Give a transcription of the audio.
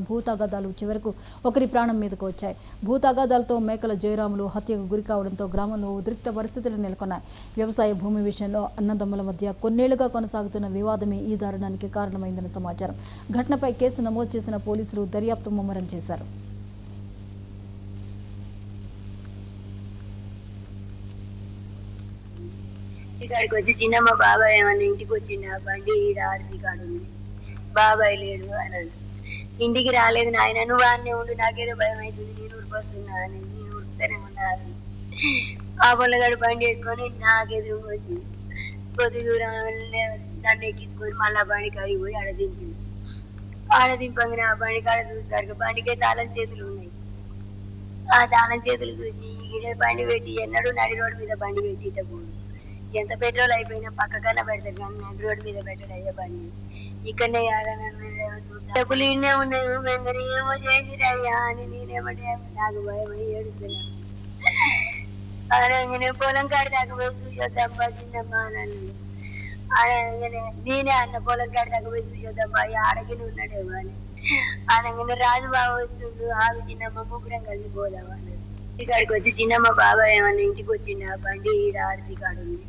భూతగాదాలు చివరకు ఒకరి ప్రాణం మీదకు వచ్చాయి. భూతగాదాలతో మేకల జయరాములు హత్యకు గురి కావడంతో గ్రామంలో ఉద్రిక్త పరిస్థితులు నెలకొన్నాయి. వ్యవసాయ భూమి విషయంలో అన్నదమ్ముల మధ్య కొన్నేళ్లుగా కొనసాగుతున్న వివాదమే ఈ దారుణానికి కారణమైందని సమాచారం. ఘటనపై కేసు నమోదు చేసిన పోలీసులు దర్యాప్తు ముమ్మరం చేశారు. ఇక్కడికి వచ్చి చిన్నమ్మ బాబాయ్ ఏమన్నా ఇంటికి వచ్చిండ బండి ఆర్సీ కాడు ఉంది, బాబాయ్ లేడు అని ఇంటికి రాలేదు నాయన, నువ్వు అన్నీ ఉండు, నాకేదో భయం అవుతుంది, నేను ఊరికొస్తున్నా అని. నేను ఉరుకుతూనే ఉన్నాను. ఆ పొల్లగాడు బండి వేసుకొని నాకెదురు వచ్చింది. కొద్ది దూరం నన్ను ఎక్కించుకొని మళ్ళీ బండి కాడికి పోయి ఆడ దింపింది. ఆడ దింపగానే ఆ బండి కాడ చూస్తారు, బండికే తాళం చేతులు ఉన్నాయి. ఆ తాళం చేతులు చూసి బండి పెట్టి ఎన్నడూ నడి రోడ్డు మీద బండి పెట్టి పోదు, ఎంత పెట్రోల్ అయిపోయినా పక్కకన్నా పెడతారు కానీ నడి రోడ్డు మీద పెట్టాడు అయ్యే బండి. ఇక్కడనే డబ్బులు ఇన్నే ఉన్నాయి, వెందరు ఏమో చేసిరయ్యా అని నేనేమంటే నాకు భయం అయ్యి ఏడుస్తున్నా. అనగానే పొలం కాడి దాకా పోయి చూసొద్దమ్మా చిన్నమ్మా అని అన్నాడు. అనగానే నేనే అన్న పొలం కాడి దాకా పోయి చూసొద్దమ్మా ఆడగిన ఉన్నాడేమో అని. అనగానే రాజుబాబు వస్తుండు, ఆవి చిన్నమ్మ ముగ్గురం కలిసి పోదాం అన్నాడు. ఇక్కడికి వచ్చి చిన్నమ్మ బాబాయ్ ఏమన్నా ఇంటికి వచ్చిండ బండి ఆర్సీ కాడు ఉంది,